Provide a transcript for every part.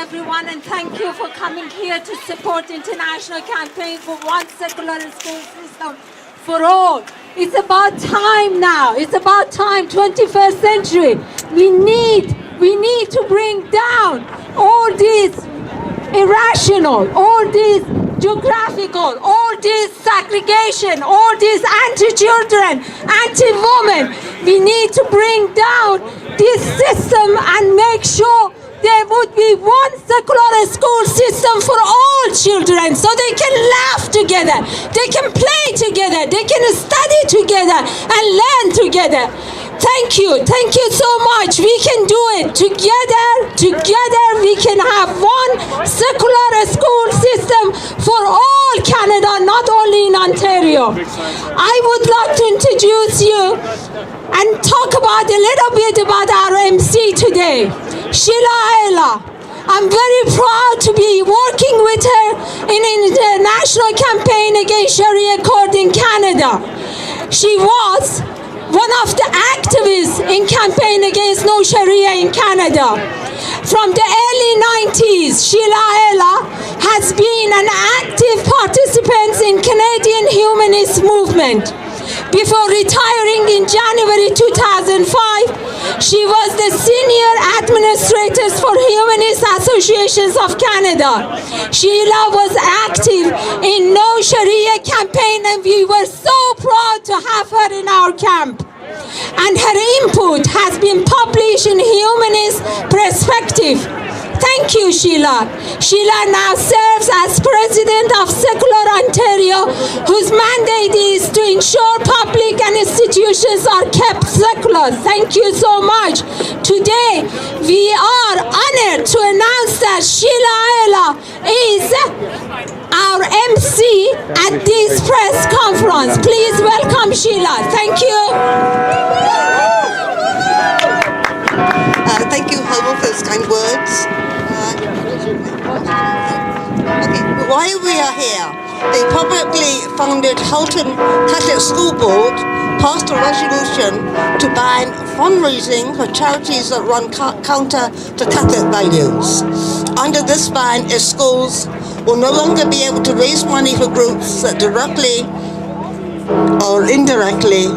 everyone, and thank you for coming here to support the international campaign for one secular school system for all. It's about time now. It's about time, 21st century. We need to bring down all these irrational, all these geographical, all this segregation, all this anti-children, anti-women. We need to bring down this system and make sure there would be one secular school system for all children, so they can laugh together, they can play together, they can study together and learn together. Thank you so much. We can do it together we can have one secular school system for all Canada, not only in Ontario. I would like to introduce you and talk about a little bit about our MC today, Sheila Ayla. I'm very proud to be working with her in the national campaign against Sharia court in Canada. She was one of the activists in campaign against no Sharia in Canada. From the early 90s, Sheila Ayla has been an active participant in Canadian humanist movement. Before retiring in January 2005, she was the senior administrator for Humanist Associations of Canada. Sheila was active in No Sharia campaign, and we were so proud to have her in our camp. And her input has been published in Humanist Perspective. Thank you, Sheila. Sheila now serves as president of Secular Ontario, whose mandate is to ensure public and institutions are kept secular. Thank you so much. Today, we are honored to announce that Sheila Ayla is our MC at this press conference. Please welcome Sheila. Thank you. Thank you, Homa, for those kind words. Okay, while we are here, the publicly funded Halton Catholic School Board passed a resolution to ban fundraising for charities that run counter to Catholic values. Under this ban, schools will no longer be able to raise money for groups that directly or indirectly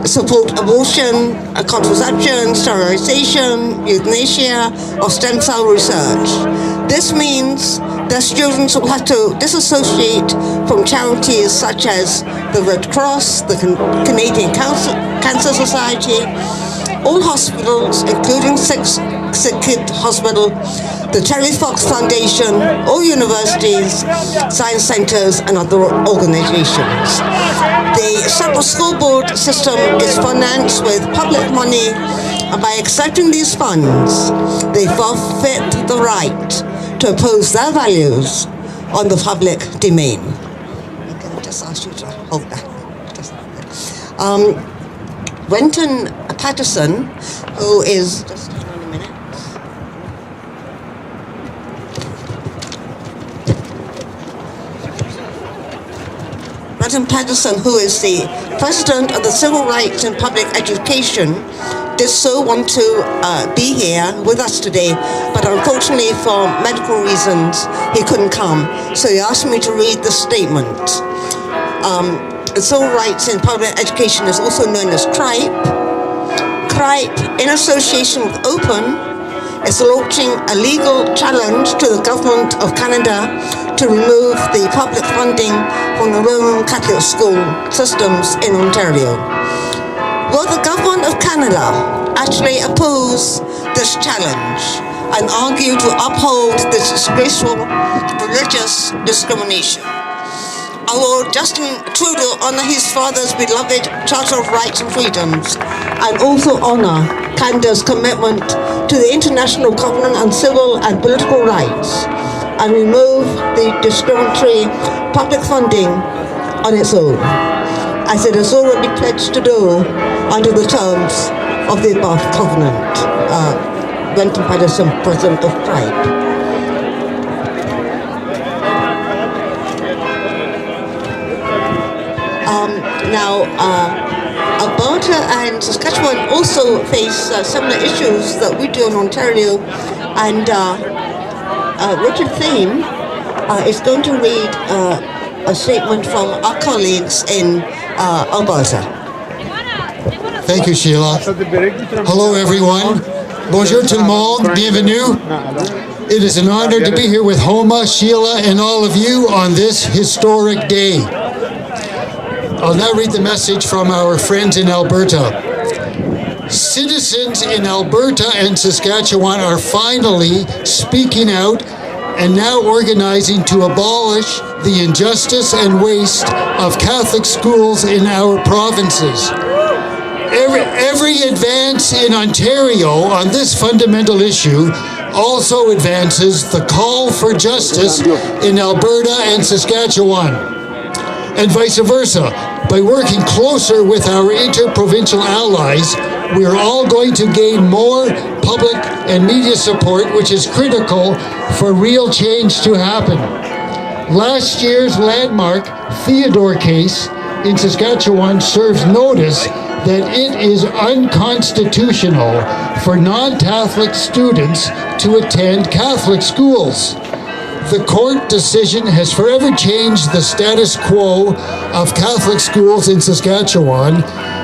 support abortion, contraception, sterilization, euthanasia, or stem cell research. This means that students will have to disassociate from charities such as the Red Cross, the Canadian Cancer Society, all hospitals, including Sick Kid Hospital, the Terry Fox Foundation, all universities, science centers, and other organizations. The separate school board system is financed with public money, and by accepting these funds, they forfeit the right to impose their values on the public domain. I can just ask you to hold that. Wenton Patterson, who is Patterson, who is the president of the Civil Rights and Public Education, did so want to be here with us today, but unfortunately for medical reasons, he couldn't come. So he asked me to read the statement. Civil Rights and Public Education is also known as CRIPE. CRIPE, in association with Open, is launching a legal challenge to the Government of Canada to remove the public funding from the Roman Catholic school systems in Ontario. Will the Government of Canada actually oppose this challenge and argue to uphold this disgraceful religious discrimination? Will Justin Trudeau honor his father's beloved Charter of Rights and Freedoms and also honor Canada's commitment to the International Covenant on Civil and Political Rights and remove the discriminatory public funding on its own, as it has already pledged to do under the terms of the above covenant? Wenton Patterson, President of CRIPE. Now, Alberta and Saskatchewan also face similar issues that we do in Ontario, and Richard Thiem is going to read a statement from our colleagues in Alberta. Thank you, Sheila. Hello, everyone. Bonjour tout le monde. Bienvenue. It is an honor to be here with Homa, Sheila, and all of you on this historic day. I'll now read the message from our friends in Alberta. Citizens in Alberta and Saskatchewan are finally speaking out and now organizing to abolish the injustice and waste of Catholic schools in our provinces. Every advance in Ontario on this fundamental issue also advances the call for justice in Alberta and Saskatchewan, and vice versa. By working closer with our interprovincial allies, we are all going to gain more public and media support, which is critical for real change to happen. Last year's landmark Theodore case in Saskatchewan serves notice that it is unconstitutional for non-Catholic students to attend Catholic schools. The court decision has forever changed the status quo of Catholic schools in Saskatchewan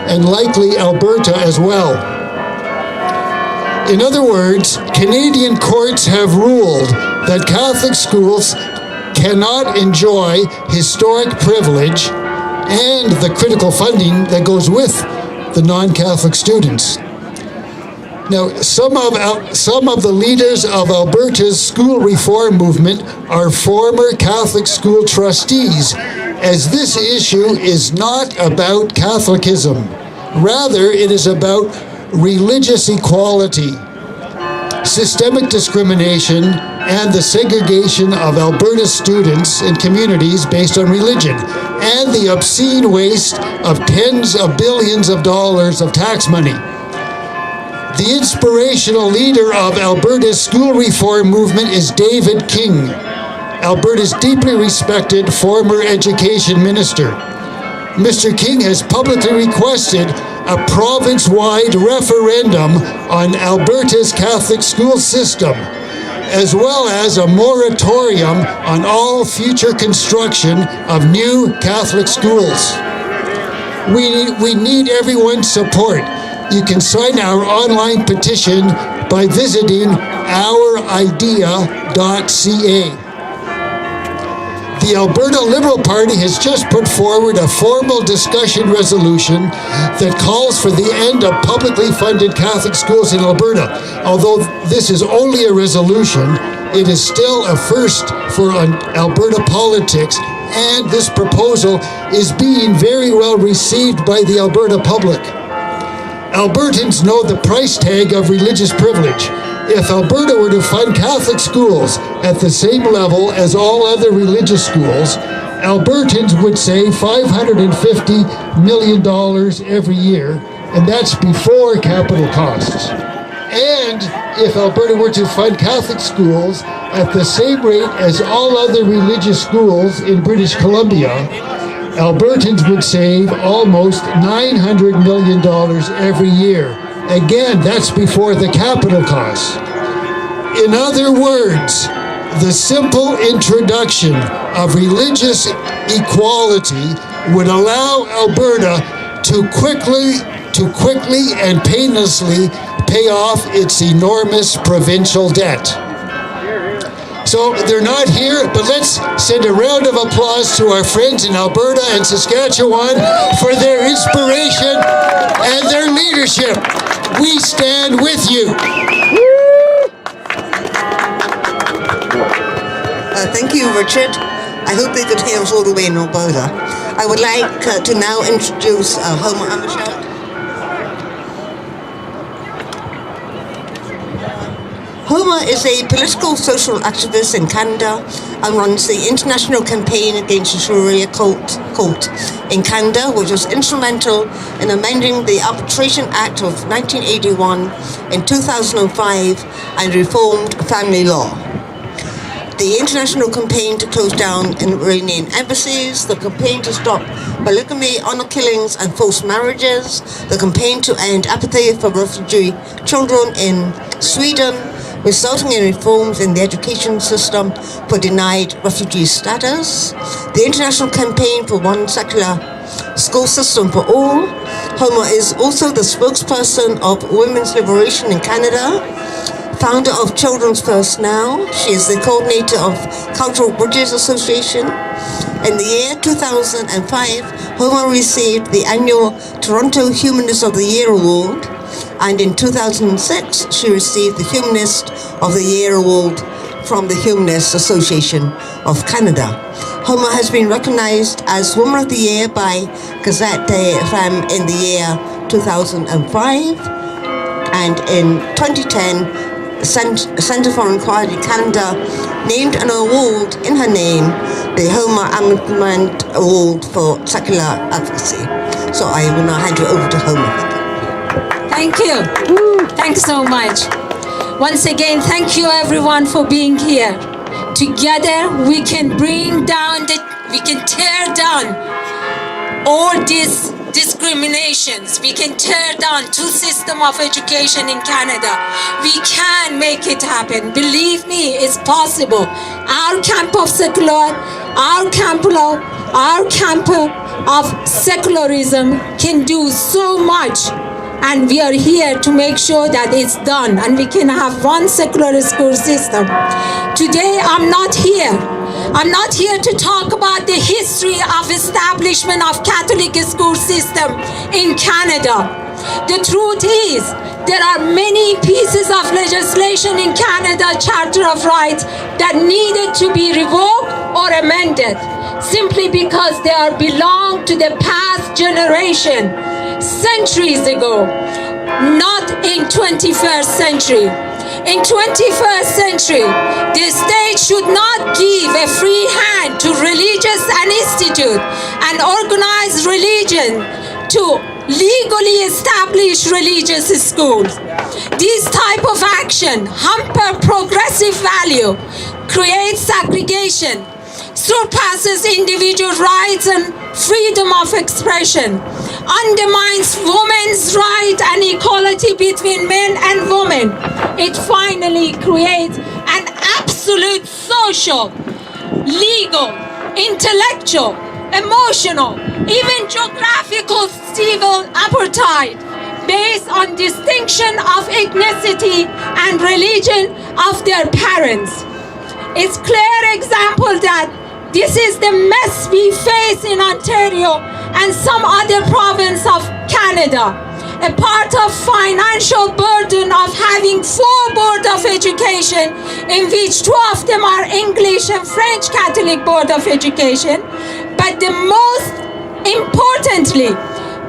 and likely Alberta as well. In other words, Canadian courts have ruled that Catholic schools cannot enjoy historic privilege and the critical funding that goes with the non-Catholic students. Now, some of the leaders of Alberta's school reform movement are former Catholic school trustees, as this issue is not about Catholicism. Rather, it is about religious equality, systemic discrimination, and the segregation of Alberta students and communities based on religion, and the obscene waste of tens of billions of dollars of tax money. The inspirational leader of Alberta's school reform movement is David King, Alberta's deeply respected former education minister. Mr. King has publicly requested a province-wide referendum on Alberta's Catholic school system, as well as a moratorium on all future construction of new Catholic schools. We need everyone's support. You can sign our online petition by visiting ouridea.ca. The Alberta Liberal Party has just put forward a formal discussion resolution that calls for the end of publicly funded Catholic schools in Alberta. Although this is only a resolution, it is still a first for Alberta politics, and this proposal is being very well received by the Alberta public. Albertans know the price tag of religious privilege. If Alberta were to fund Catholic schools at the same level as all other religious schools, Albertans would save $550 million every year, and that's before capital costs. And if Alberta were to fund Catholic schools at the same rate as all other religious schools in British Columbia, Albertans would save almost $900 million every year. Again, that's before the capital costs. In other words, the simple introduction of religious equality would allow Alberta to quickly and painlessly pay off its enormous provincial debt. So they're not here, but let's send a round of applause to our friends in Alberta and Saskatchewan for their inspiration and their leadership. We stand with you. Thank you, Richard. I hope they could hear us all the way in Alberta. I would like to now introduce Homa Arjomand. Homa is a political social activist in Canada and runs the international campaign against the Sharia cult in Canada, which was instrumental in amending the Arbitration Act of 1981 in 2005 and reformed family law. The international campaign to close down Iranian embassies, the campaign to stop polygamy, honor killings and forced marriages, the campaign to end apathy for refugee children in Sweden, resulting in reforms in the education system for denied refugee status, the International Campaign for One Secular School System for All. Homa is also the spokesperson of Women's Liberation in Canada, founder of Children's First Now. She is the coordinator of Cultural Bridges Association. In the year 2005, Homa received the annual Toronto Humanist of the Year Award, and in 2006, she received the Humanist of the Year Award from the Humanist Association of Canada. Homa has been recognized as Woman of the Year by Gazette des Femmes in the year 2005, and in 2010, Centre for Equality Canada named an award in her name, the Homa Arjomand Award for Secular Advocacy. So I will now hand you over to Homa. Thank you. Thanks so much. Once again, thank you everyone for being here. Together we can we can tear down all these discriminations. We can tear down two systems of education in Canada. We can make it happen. Believe me, it's possible. Our camp of secular, our camp of secularism can do so much. And we are here to make sure that it's done and we can have one secular school system. Today, I'm not here to talk about the history of establishment of Catholic school system in Canada. The truth is, there are many pieces of legislation in Canada, Charter of Rights, that needed to be revoked or amended simply because they belong to the past generation, centuries ago, not in 21st century. In 21st century, the state should not give a free hand to religious institute and organized religion to legally establish religious schools. This type of action hampers progressive value, creates segregation, surpasses individual rights and freedom of expression, undermines women's rights and equality between men and women. It finally creates an absolute social, legal, intellectual, emotional, even geographical civil apartheid based on distinction of ethnicity and religion of their parents. It's clear example that this is the mess we face in Ontario and some other province of Canada. A part of financial burden of having 4 board of education, in which 2 of them are English and French Catholic board of education. But the most importantly,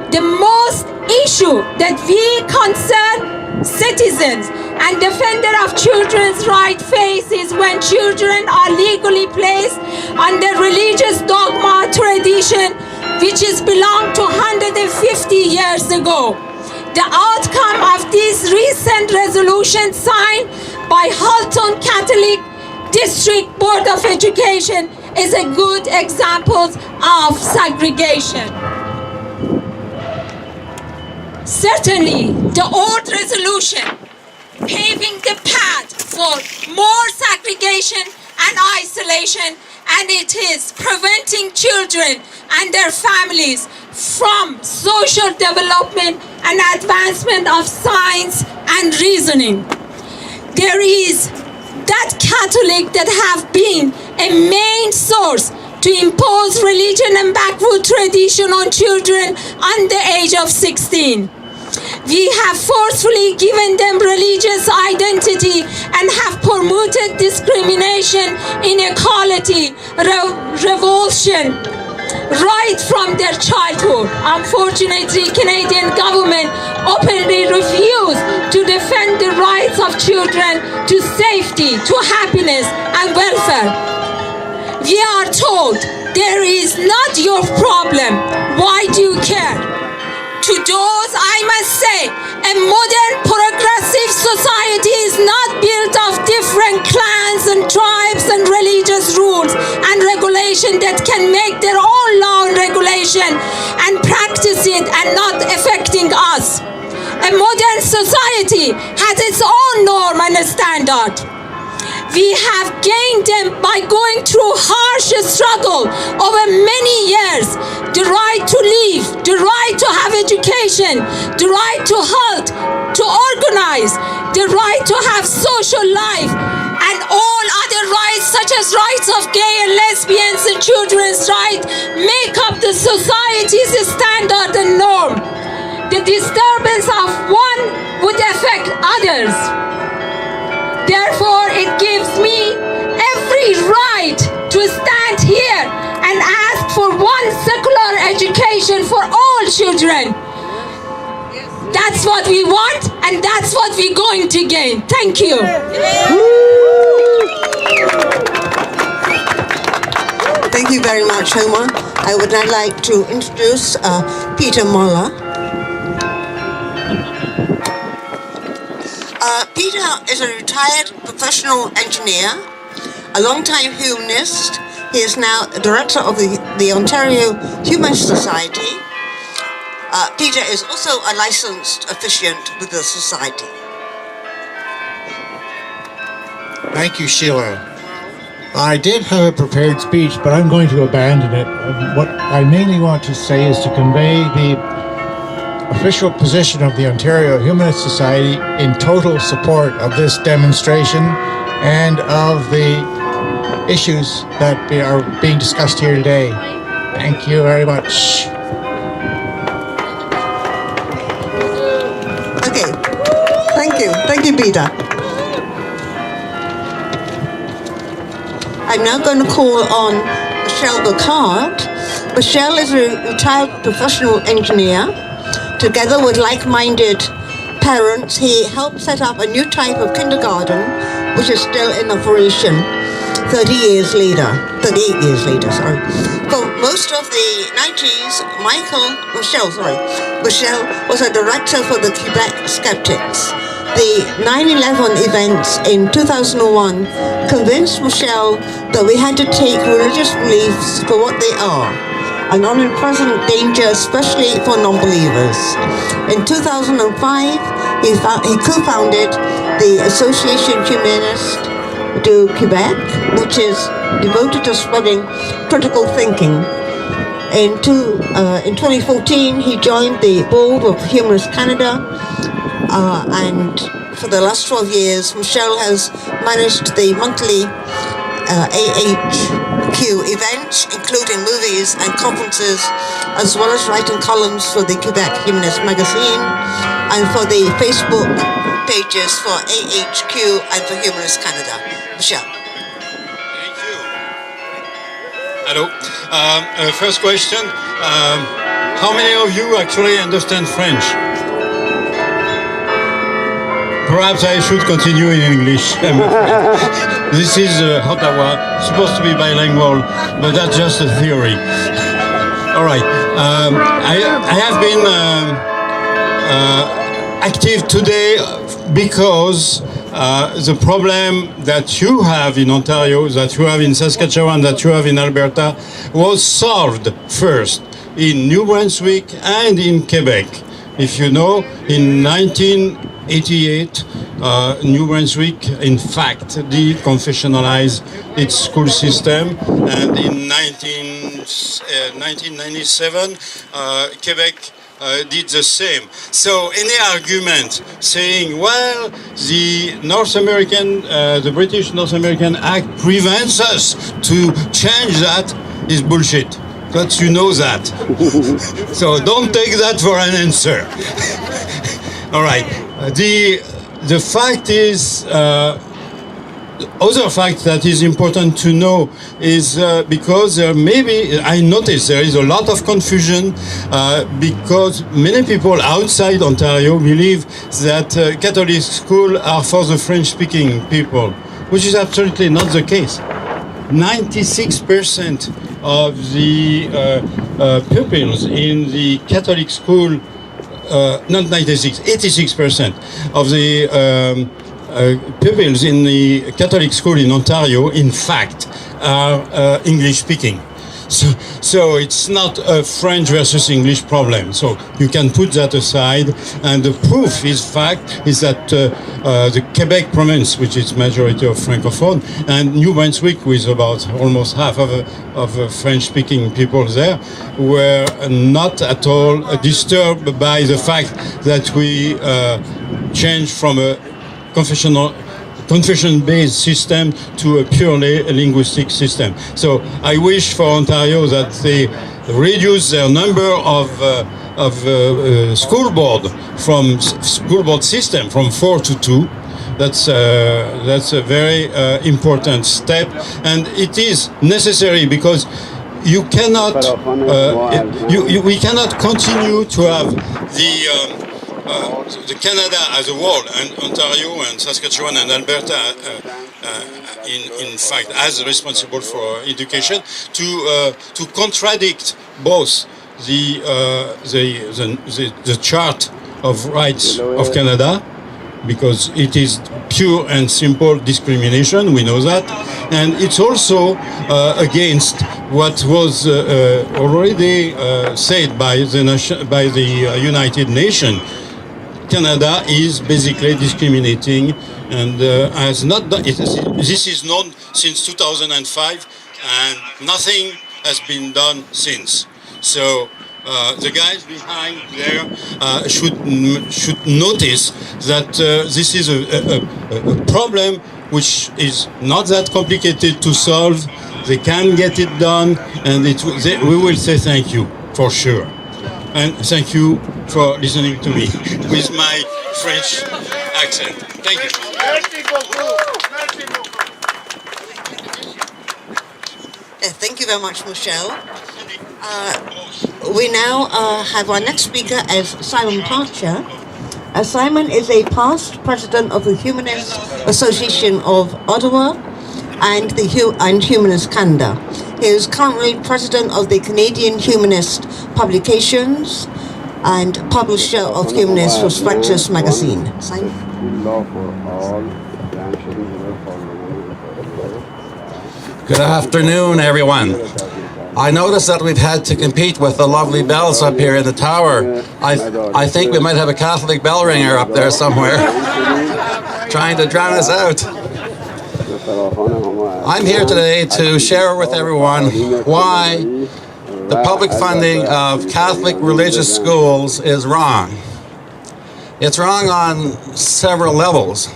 the most issue that we concern citizens and defender of children's rights face is when children are legally placed under religious dogma tradition, which is belonged to 150 years ago. The outcome of this recent resolution signed by Halton Catholic District Board of Education is a good example of segregation. Certainly, the old resolution paving the path for more segregation and isolation, and it is preventing children and their families from social development and advancement of science and reasoning. There is that Catholic that have been a main source to impose religion and backward tradition on children under the age of 16. We have forcefully given them religious identity and have promoted discrimination, inequality, revulsion right from their childhood. Unfortunately, Canadian government openly refused to defend the rights of children to safety, to happiness and welfare. We are told, there is not your problem, why do you care? To those, I must say, a modern progressive society is not built of different clans and tribes and religious rules and regulation that can make their own law and regulation and practice it and not affecting us. A A modern society has its own norm and a standard. We have gained them by going through harsh struggle over many years. The right to live, the right to have education, the right to health, to organize, the right to have social life, and all other rights such as rights of gay and lesbians and children's rights make up the society's standard and norm. The disturbance of one would affect others. Therefore, it gives me every right to stand here and ask for one secular education for all children. That's what we want, and that's what we're going to gain. Thank you. Thank you very much, Homa. I would now like to introduce Peter Moller. Peter is a retired professional engineer, a long-time humanist. He is now director of the Ontario Humanist Society. Peter is also a licensed officiant with the society. Thank you, Sheila. I did have a prepared speech, but I'm going to abandon it. What I mainly want to say is to convey the official position of the Ontario Humanist Society in total support of this demonstration and of the issues that are being discussed here today. Thank you very much. Okay, thank you, Peter. I'm now going to call on Michelle Bocard. Michelle is a retired professional engineer. Together with like-minded parents, he helped set up a new type of kindergarten, which is still in operation 38 years later. For most of the 90s, Michelle was a director for the Quebec Skeptics. The 9/11 events in 2001 convinced Michelle that we had to take religious beliefs for what they are, an omnipresent danger, especially for non-believers. In 2005, he co-founded the Association Humaniste du Québec, which is devoted to spreading critical thinking. In 2014, he joined the board of Humanist Canada, and for the last 12 years, Michelle has managed the monthly AHQ events, including movies and conferences, as well as writing columns for the Quebec Humanist magazine and for the Facebook pages for AHQ and for Humanist Canada. Michelle. Thank you. Hello. First question. How many of you actually understand French? Perhaps I should continue in English. This is Ottawa, supposed to be bilingual, but that's just a theory. All right. I have been active today because the problem that you have in Ontario, that you have in Saskatchewan, that you have in Alberta, was solved first in New Brunswick and in Quebec. If you know, in 1988, New Brunswick, in fact, deconfessionalized its school system, and in 1997, Quebec did the same. So any argument saying, well, the the British North American Act prevents us to change that is bullshit. But you know that. So don't take that for an answer. All right. The fact is, other fact that is important to know is because I noticed there is a lot of confusion because many people outside Ontario believe that Catholic schools are for the French-speaking people, which is absolutely not the case. 96% of the pupils in the Catholic school, not 96, 86% of the pupils in the Catholic school in Ontario, in fact, are English speaking. So it's not a French versus English problem. So you can put that aside. And the proof is that the Quebec province, which is majority of Francophone, and New Brunswick, with about almost half of French-speaking people there, were not at all disturbed by the fact that we changed from a confession-based system to a purely linguistic system. So I wish for Ontario that they reduce their number of school board system from 4 to 2. That's a very important step, and it is necessary because you cannot we cannot continue to have the Canada as a whole, and Ontario and Saskatchewan and Alberta, in fact, as responsible for education, to contradict both the Chart of Rights of Canada, because it is pure and simple discrimination. We know that, and it's also against what was already said by the United Nations. Canada is basically discriminating and has not done it. This is known since 2005, and nothing has been done since. So the guys behind there should notice that this is a problem which is not that complicated to solve. They can get it done, and we will say thank you for sure. And thank you for listening to me with my French accent. Thank you. Thank you very much, Michelle. We now have our next speaker as Simon Parcher. Simon is a past president of the Humanist Association of Ottawa and Humanist Canada. He is currently president of the Canadian Humanist Publications and publisher of Humanist Prospectus magazine. Simon? Good afternoon, everyone. I noticed that we've had to compete with the lovely bells up here in the tower. I think we might have a Catholic bell ringer up there somewhere trying to drown us out. I'm here today to share with everyone why the public funding of Catholic religious schools is wrong. It's wrong on several levels.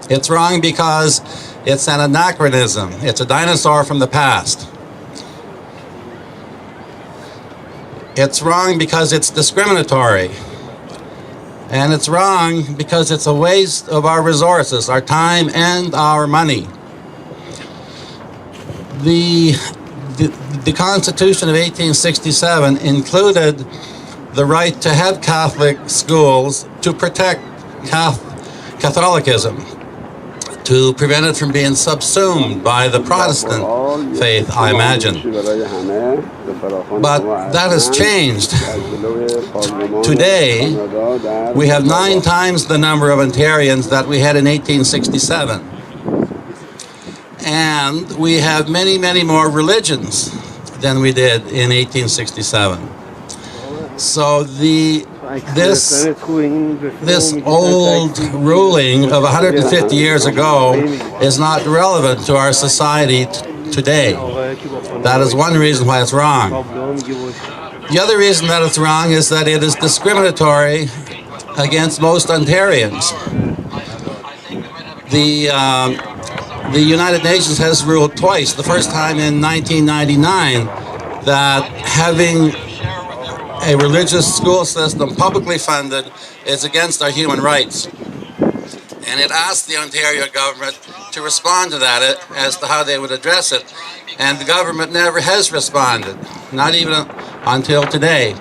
It's wrong because it's an anachronism. It's a dinosaur from the past. It's wrong because it's discriminatory. And it's wrong because it's a waste of our resources, our time and our money. The Constitution of 1867 included the right to have Catholic schools to protect Catholicism, to prevent it from being subsumed by the Protestant faith, I imagine. But that has changed. Today, we have 9 times the number of Ontarians that we had in 1867. And we have many, many more religions than we did in 1867. So this old ruling of 150 years ago is not relevant to our society today. That is one reason why it's wrong. The other reason that it's wrong is that it is discriminatory against most Ontarians. The United Nations has ruled twice. The first time in 1999 that having a religious school system publicly funded is against our human rights. And it asked the Ontario government to respond to that as to how they would address it. And the government never has responded, not even until today.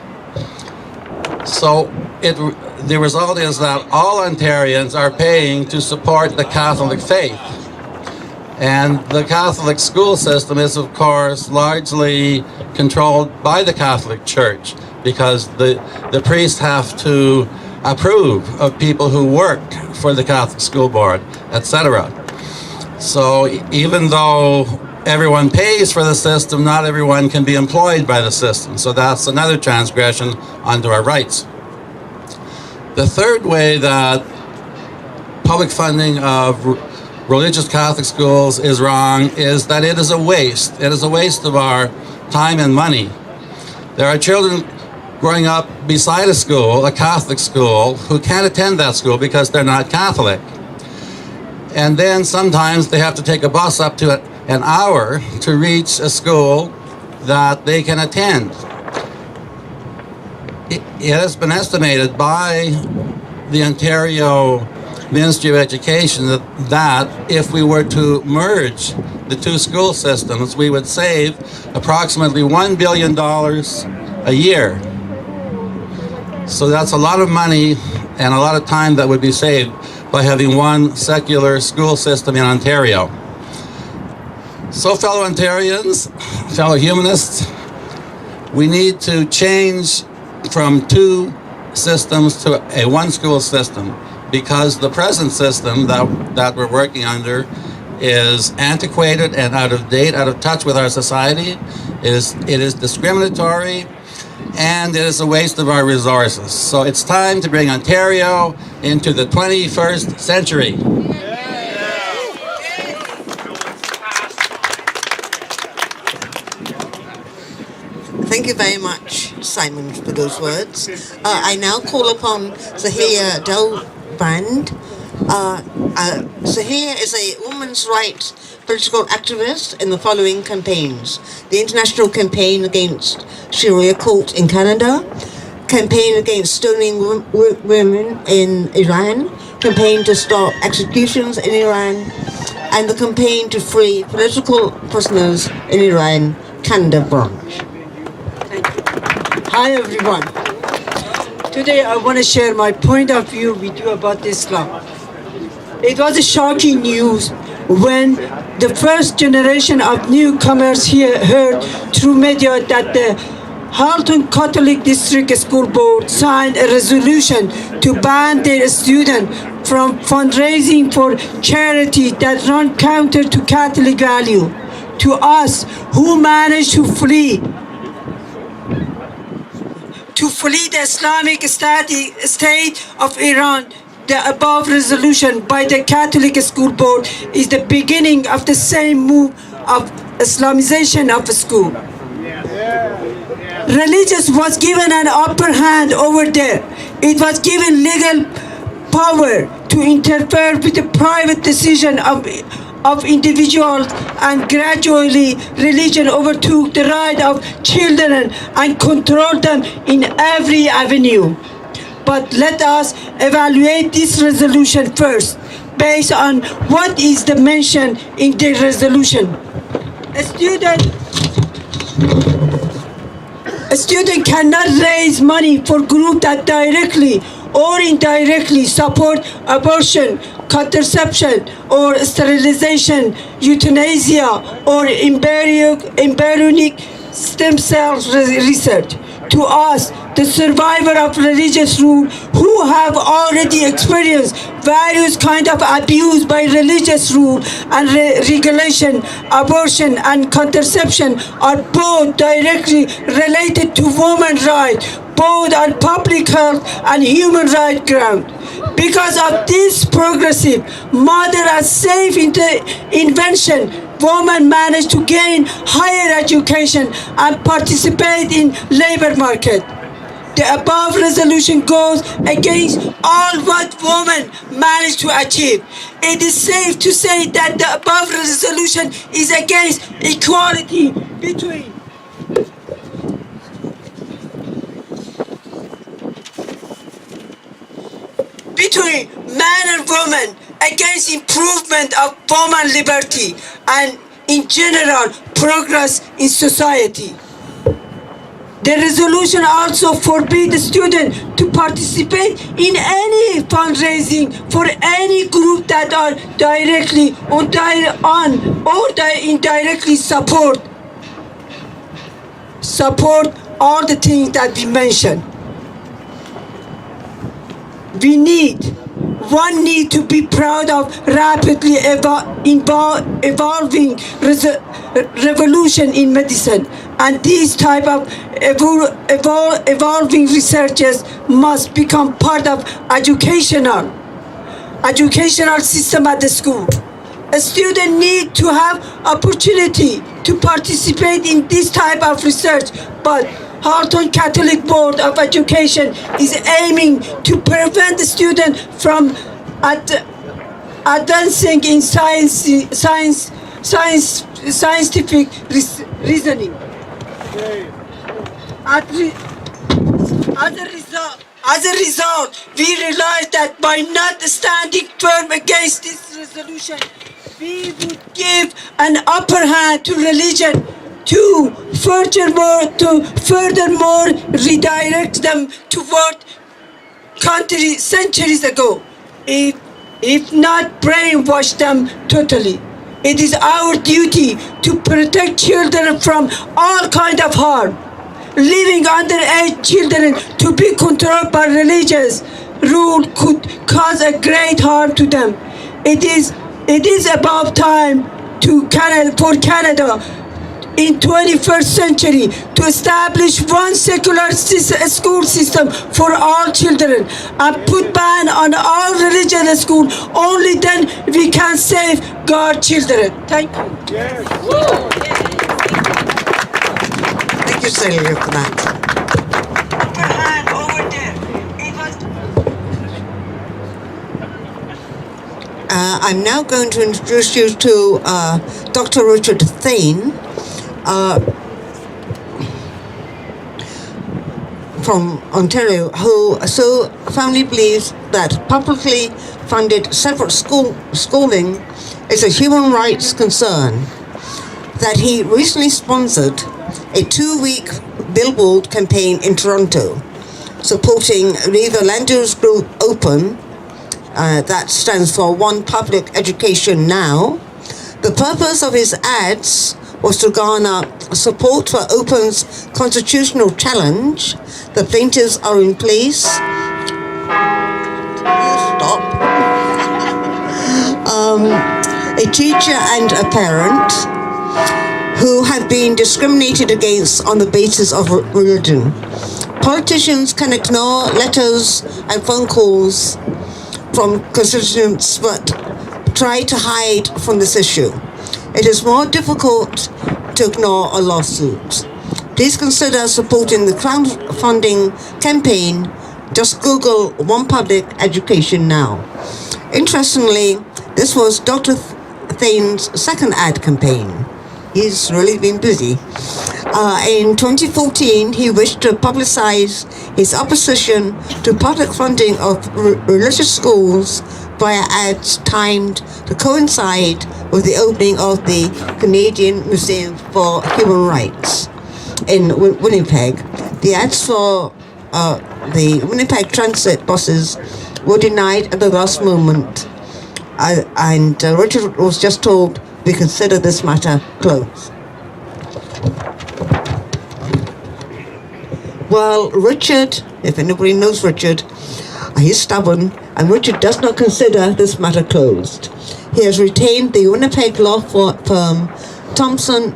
So the result is that all Ontarians are paying to support the Catholic faith. And the Catholic school system is, of course, largely controlled by the Catholic Church, because the priests have to approve of people who work for the Catholic School Board, etc. So even though everyone pays for the system, not everyone can be employed by the system. So that's another transgression onto our rights. The third way that public funding of religious Catholic schools is wrong is that it is a waste. It is a waste of our time and money. There are children growing up beside a school, a Catholic school, who can't attend that school because they're not Catholic. And then sometimes they have to take a bus up to an hour to reach a school that they can attend. It has been estimated by the Ontario Ministry of Education that if we were to merge the two school systems, we would save approximately $1 billion a year. So that's a lot of money and a lot of time that would be saved by having one secular school system in Ontario. So fellow Ontarians, fellow humanists, we need to change from two systems to a one school system, because the present system that we're working under is antiquated and out of date, out of touch with our society. It is discriminatory, and it is a waste of our resources. So it's time to bring Ontario into the 21st century. Thank you very much, Simon, for those words. I now call upon Zahia Delbrand. Zahia is a women's rights political activist in the following campaigns: the International Campaign Against Sharia Court in Canada, Campaign Against Stoning Women in Iran, Campaign to Stop Executions in Iran, and the Campaign to Free Political Prisoners in Iran, Canada branch. Hi everyone. Today I want to share my point of view with you about Islam. It was a shocking news when the first generation of newcomers here heard through media that the Halton Catholic District School Board signed a resolution to ban their students from fundraising for charity that run counter to Catholic value. To us who managed to flee the Islamic State of Iran, the above resolution by the Catholic School Board is the beginning of the same move of Islamization of the school. Religious was given an upper hand over there. It was given legal power to interfere with the private decision of individuals, and gradually religion overtook the right of children and controlled them in every avenue. But let us evaluate this resolution first, based on what is the mention in the resolution. A student cannot raise money for groups that directly or indirectly support abortion, contraception, or sterilization, euthanasia, or embryonic stem cell research. To us, the survivor of religious rule who have already experienced various kinds of abuse by religious rule and regulation, abortion and contraception are both directly related to women's rights, both on public health and human rights ground. Because of this progressive, modern and safe invention, women manage to gain higher education and participate in labor market. The above resolution goes against all what women manage to achieve. It is safe to say that the above resolution is against equality between man and woman, against improvement of woman liberty, and in general progress in society. The resolution also forbids the student to participate in any fundraising for any group that are directly or indirectly support all the things that we mentioned. One need to be proud of rapidly evolving revolution in medicine, and these type of evolving researches must become part of educational system at the school. A student need to have opportunity to participate in this type of research, but Halton Catholic Board of Education is aiming to prevent the student from advancing in scientific reasoning. As a result, we realized that by not standing firm against this resolution, we would give an upper hand to religion to furthermore redirect them toward country centuries ago, if not brainwash them totally. It is our duty to protect children from all kind of harm. Leaving underage children to be controlled by religious rule could cause a great harm to them. It is about time for Canada in 21st century to establish one secular school system for all children and put ban on all religious schools. Only then we can safeguard children. Thank you. Thank you, Celia, for that. Upper hand over there. I'm now going to introduce you to Dr. Richard Thane from Ontario, who so firmly believes that publicly funded separate schooling is a human rights concern, that he recently sponsored a 2-week billboard campaign in Toronto supporting Riva Lando's group Open, that stands for One Public Education Now. The purpose of his ads was to garner support for Open's constitutional challenge. The plaintiffs are in place. Stop. A teacher and a parent who have been discriminated against on the basis of religion. Politicians can ignore letters and phone calls from constituents, but try to hide from this issue. It is more difficult to ignore a lawsuit. Please consider supporting the crowdfunding campaign. Just Google One Public Education Now. Interestingly, this was Dr. Thane's second ad campaign. He's really been busy. In 2014, he wished to publicize his opposition to public funding of religious schools via ads timed to coincide with the opening of the Canadian Museum for Human Rights in Winnipeg. The ads for the Winnipeg transit buses were denied at the last moment, and Richard was just told, we consider this matter closed. Well, Richard, if anybody knows Richard, he's stubborn, and Richard does not consider this matter closed. He has retained the Winnipeg law firm Thompson,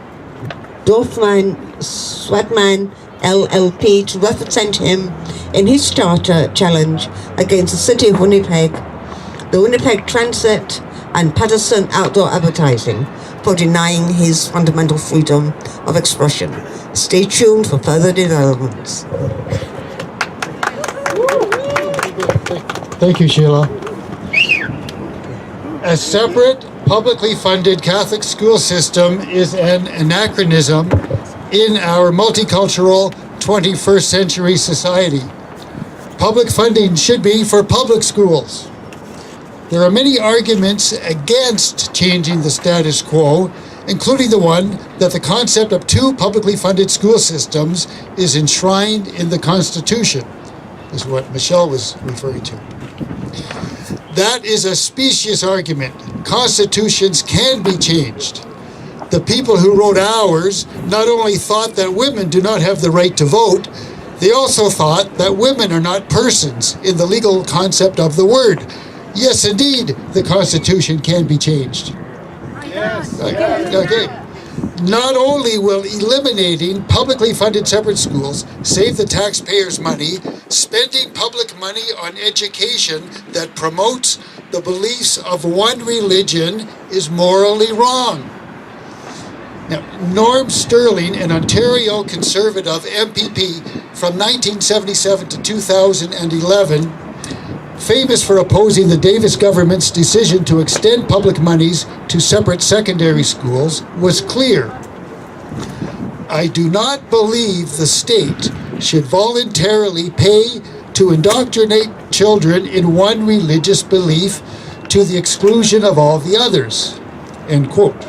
Dorfman, Swatman, LLP to represent him in his charter challenge against the City of Winnipeg, the Winnipeg Transit, and Patterson Outdoor Advertising for denying his fundamental freedom of expression. Stay tuned for further developments. Thank you, Sheila. A separate, publicly funded Catholic school system is an anachronism in our multicultural 21st century society. Public funding should be for public schools. There are many arguments against changing the status quo, including the one that the concept of two publicly funded school systems is enshrined in the Constitution, is what Michelle was referring to. That is a specious argument. Constitutions can be changed. The people who wrote ours not only thought that women do not have the right to vote, they also thought that women are not persons in the legal concept of the word. Yes, indeed, the Constitution can be changed. Yes. Okay. Not only will eliminating publicly funded separate schools save the taxpayers money, spending public money on education that promotes the beliefs of one religion is morally wrong. Now, Norm Sterling, an Ontario Conservative MPP from 1977 to 2011, famous for opposing the Davis government's decision to extend public monies to separate secondary schools, was clear. I do not believe the state should voluntarily pay to indoctrinate children in one religious belief to the exclusion of all the others. End quote.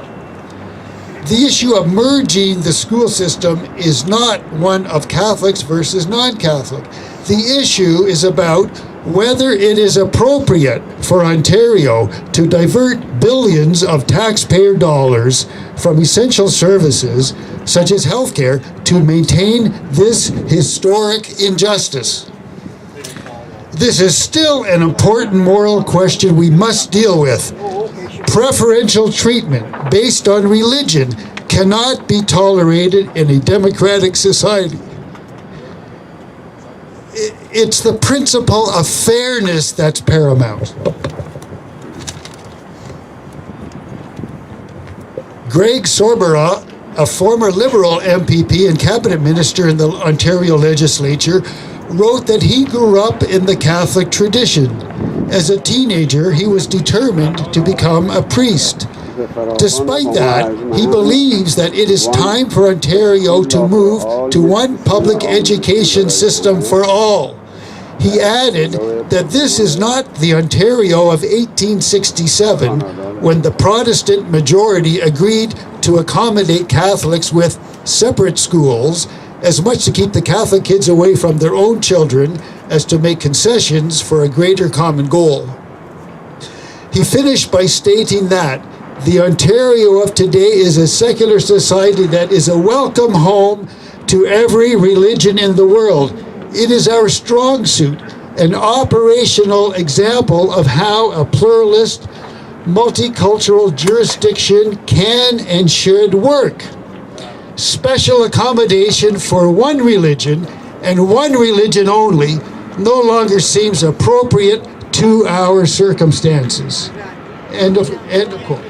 The issue of merging the school system is not one of Catholics versus non-Catholic. The issue is about whether it is appropriate for Ontario to divert billions of taxpayer dollars from essential services such as healthcare to maintain this historic injustice. This is still an important moral question we must deal with. Preferential treatment based on religion cannot be tolerated in a democratic society. It's the principle of fairness that's paramount. Greg Sorbera, a former Liberal MPP and cabinet minister in the Ontario legislature, wrote that he grew up in the Catholic tradition. As a teenager, he was determined to become a priest. Despite that, he believes that it is time for Ontario to move to one public education system for all. He added that this is not the Ontario of 1867, when the Protestant majority agreed to accommodate Catholics with separate schools, as much to keep the Catholic kids away from their own children as to make concessions for a greater common goal. He finished by stating that the Ontario of today is a secular society that is a welcome home to every religion in the world. It is our strong suit, an operational example of how a pluralist, multicultural jurisdiction can and should work. Special accommodation for one religion and one religion only no longer seems appropriate to our circumstances. End of quote.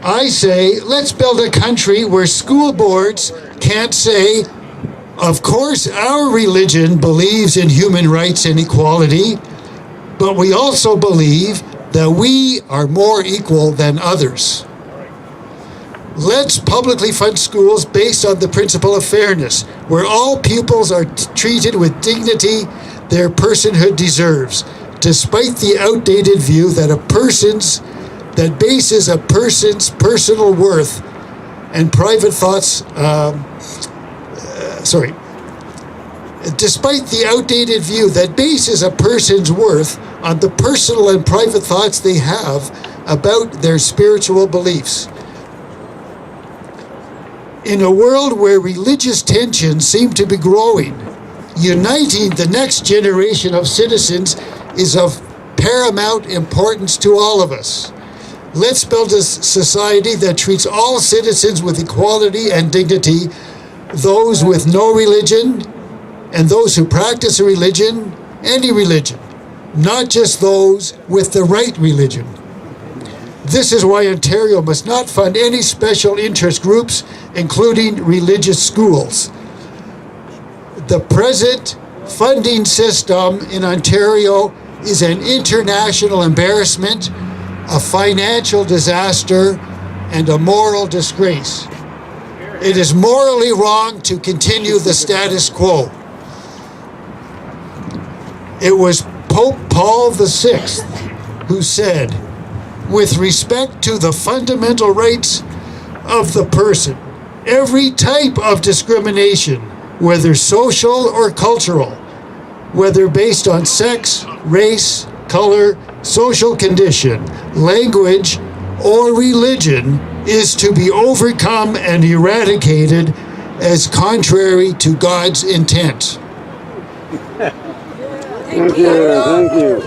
I say, let's build a country where school boards can't say, of course our religion believes in human rights and equality, but we also believe that we are more equal than others. Let's publicly fund schools based on the principle of fairness, where all pupils are treated with dignity their personhood deserves, despite the outdated view that bases a person's personal worth and private thoughts. Despite the outdated view that bases a person's worth on the personal and private thoughts they have about their spiritual beliefs. In a world where religious tensions seem to be growing, uniting the next generation of citizens is of paramount importance to all of us. Let's build a society that treats all citizens with equality and dignity, those with no religion and those who practice a religion, any religion, not just those with the right religion. This is why Ontario must not fund any special interest groups, including religious schools. The present funding system in Ontario is an international embarrassment, a financial disaster, and a moral disgrace. It is morally wrong to continue the status quo. It was Pope Paul VI who said, with respect to the fundamental rights of the person, every type of discrimination, whether social or cultural, whether based on sex, race, color, social condition, language, or religion, is to be overcome and eradicated as contrary to God's intent. Thank you.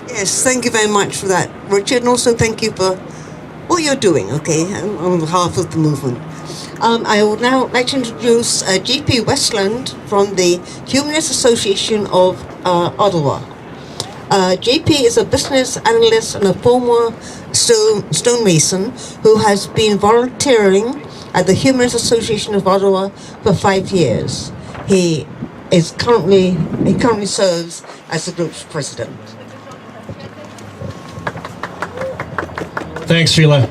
Yes, thank you very much for that, Richard, and also thank you for what you're doing, okay, on behalf of the movement. I would now like to introduce J.P. Westland from the Humanist Association of Ottawa. JP is a business analyst and a former stonemason who has been volunteering at the Humanist Association of Ottawa for 5 years. He currently serves as the group's president. Thanks, Sheila.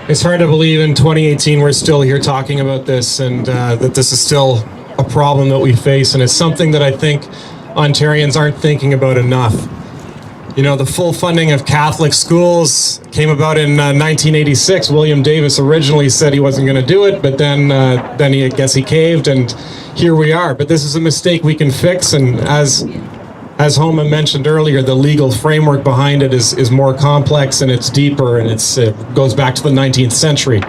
It's hard to believe in 2018 we're still here talking about this, and that this is still a problem that we face, and it's something that I think Ontarians aren't thinking about enough. You know, the full funding of Catholic schools came about in 1986. William Davis originally said he wasn't going to do it, but then I guess he caved, and here we are. But this is a mistake we can fix, and as Homa mentioned earlier, the legal framework behind it is more complex and it's deeper, and it goes back to the 19th century.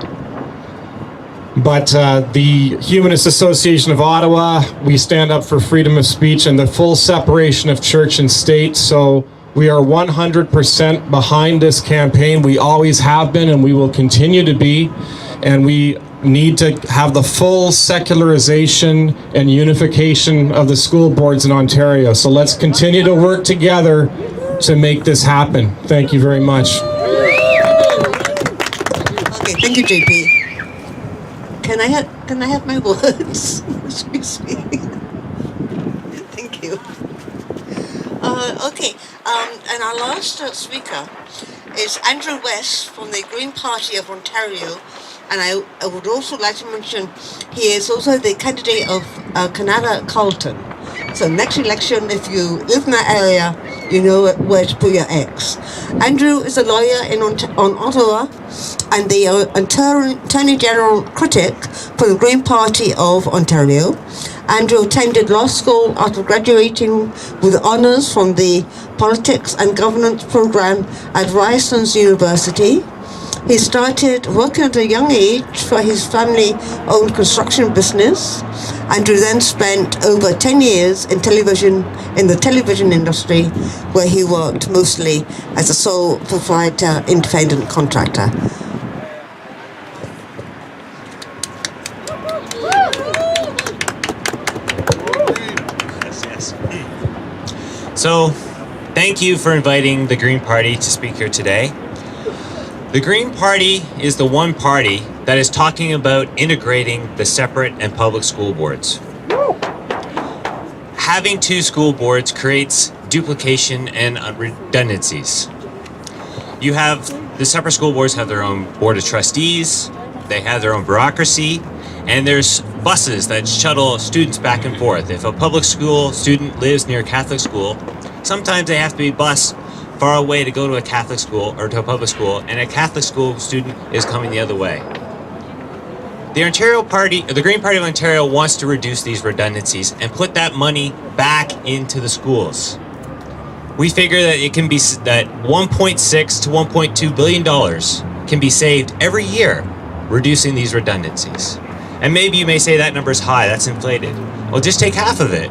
But the Humanist Association of Ottawa, we stand up for freedom of speech and the full separation of church and state. So we are 100% behind this campaign. We always have been, and we will continue to be. And we need to have the full secularization and unification of the school boards in Ontario. So let's continue to work together to make this happen. Thank you very much. Okay, thank you, JP. Can I have my words? Excuse me. Thank you. Okay, and our last speaker is Andrew West from the Green Party of Ontario, and I would also like to mention he is also the candidate of Canada Carleton. So next election, if you live in that area, you know where to put your X. Andrew is a lawyer on Ottawa and the Attorney General critic for the Green Party of Ontario. Andrew attended law school after graduating with honours from the Politics and Governance program at Ryerson University. He started working at a young age for his family-owned construction business. Andrew then spent over 10 years in the television industry, where he worked mostly as a sole proprietor independent contractor. So, thank you for inviting the Green Party to speak here today. The Green Party is the one party that is talking about integrating the separate and public school boards. Having two school boards creates duplication and redundancies. You have the separate school boards have their own board of trustees, they have their own bureaucracy, and there's buses that shuttle students back and forth. If a public school student lives near a Catholic school, sometimes they have to be bused far away to go to a Catholic school or to a public school, and a Catholic school student is coming the other way. The Green Party of Ontario wants to reduce these redundancies and put that money back into the schools. We figure that it can be that $1.6 to $1.2 billion can be saved every year reducing these redundancies. And maybe you may say that number is high, that's inflated. Well, just take half of it.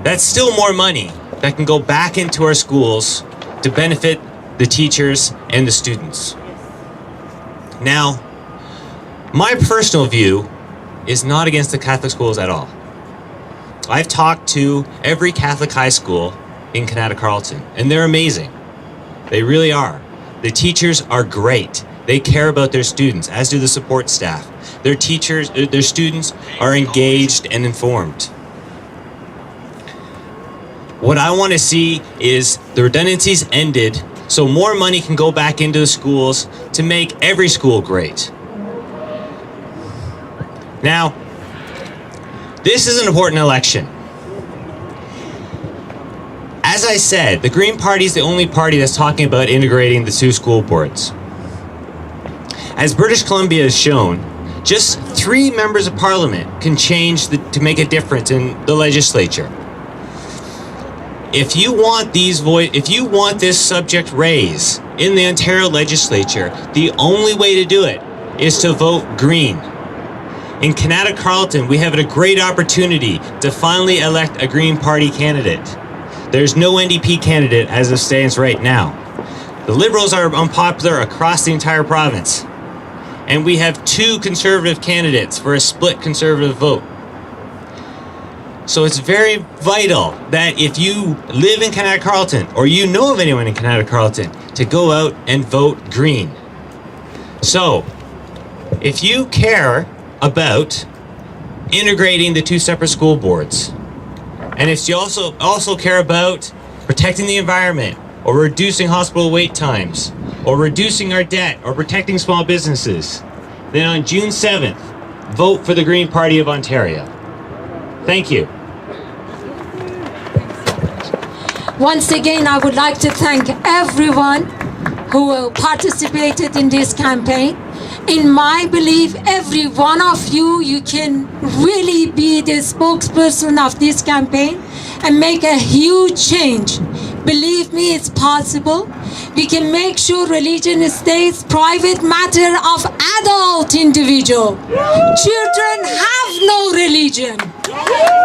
That's still more money that can go back into our schools to benefit the teachers and the students. Now, my personal view is not against the Catholic schools at all. I've talked to every Catholic high school in Canada Carleton, and they're amazing. They really are. The teachers are great. They care about their students, as do the support staff. Their students are engaged and informed. What I want to see is the redundancies ended so more money can go back into the schools to make every school great. Now, this is an important election. As I said, the Green Party is the only party that's talking about integrating the two school boards. As British Columbia has shown, just 3 members of Parliament can change to make a difference in the legislature. If you want this subject raised in the Ontario legislature, the only way to do it is to vote Green. In Canada Carleton, we have a great opportunity to finally elect a Green Party candidate. There's no NDP candidate as it stands right now. The Liberals are unpopular across the entire province. And we have 2 Conservative candidates for a split Conservative vote. So it's very vital that if you live in Canada Carleton or you know of anyone in Canada Carleton to go out and vote Green. So if you care about integrating the 2 separate school boards, and if you also care about protecting the environment or reducing hospital wait times or reducing our debt or protecting small businesses, then on June 7th, vote for the Green Party of Ontario. Thank you. Once again, I would like to thank everyone who participated in this campaign. In my belief, every one of you can really be the spokesperson of this campaign and make a huge change. Believe me, it's possible. We can make sure religion stays private matter of adult individual. Children have no religion.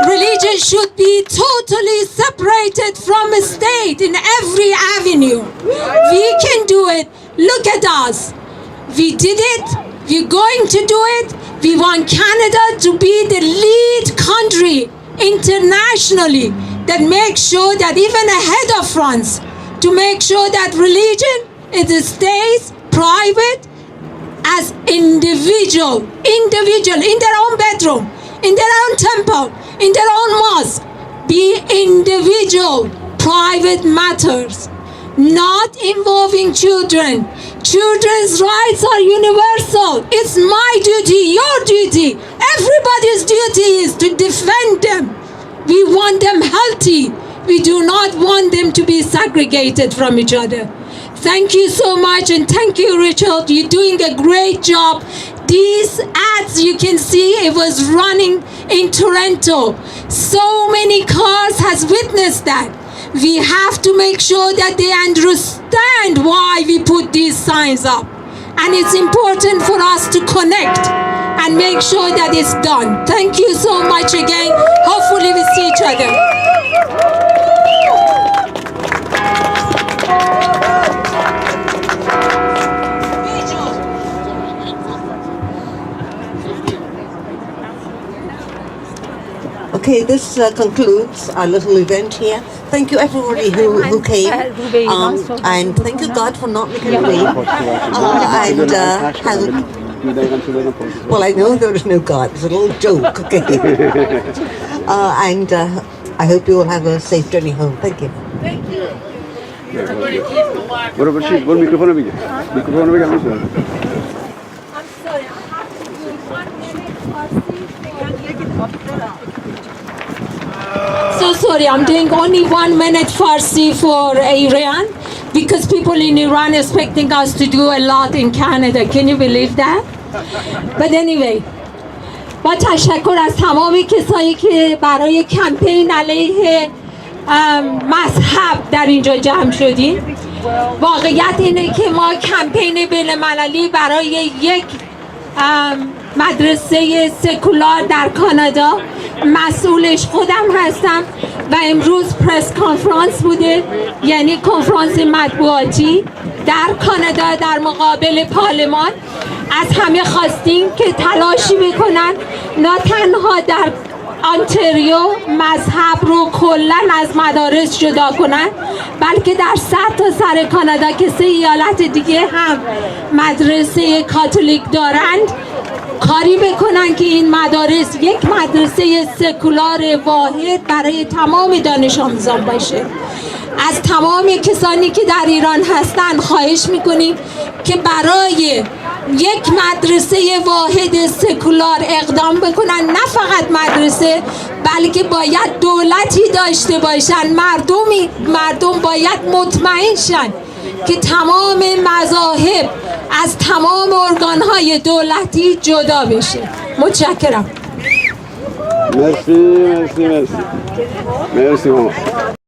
Religion should be totally separated from a state in every avenue. We can do it. Look at us. We did it. We're going to do it. We want Canada to be the lead country internationally that makes sure that even ahead of France, to make sure that religion stays private as individual in their own bedroom, in their own temple, in their own mosque. Be individual, private matters, not involving children. Children's rights are universal. It's my duty, your duty, everybody's duty is to defend them. We want them healthy. We do not want them to be segregated from each other. Thank you so much, and thank you, Richard. You're doing a great job. These ads you can see, it was running in Toronto. So many cars has witnessed that. We have to make sure that they understand why we put these signs up. And it's important for us to connect and make sure that it's done. Thank you so much again. Hopefully we see each other. Okay, this concludes our little event here. Thank you everybody who came, and thank you God for not making rain. Well, I know there is no God. It's a little joke, okay? And I hope you will have a safe journey home. Thank you. Thank you. बरोबर sheet बोल मिक्रोफोन भी मिक्रोफोन भी काम कर I'm sorry, I have to do 1 minute Farsi. So sorry, I'm doing only 1 minute Farsi for Iran because people in Iran are expecting us to do a lot in Canada. Can you believe that? But anyway, با تشکر از تمام کسایی که برای کمپین علیه مذهب در اینجا جمع شدیم. واقعیت اینه که ما کمپین بین‌المللی برای یک مدرسه سکولار در کانادا، مسئولش خودم هستم و امروز پرس کانفرانس بوده، یعنی کنفرانس مطبوعاتی در کانادا در مقابل پارلمان. از همه خواستیم که تلاشی بکنن نه تنها در آنتریو مذهب رو کلا از مدارس جدا کنن، بلکه در سر تا سر کانادا که 3 ایالت دیگه هم مدرسه کاتولیک دارند کاری بکنن که این مدارس یک مدرسه سکولار واحد برای تمام دانش آموزان باشه. از تمام کسانی که در ایران هستند خواهش میکنیم که برای یک مدرسه واحد سکولار اقدام بکنن، نه فقط مدرسه بلکه باید دولتی داشته باشن، مردم باید مطمئن شن که تمام مذاهب از تمام ارگانهای دولتی جدا بشه. متشکرم. مرسی مرسی مرسی مرسی ماما.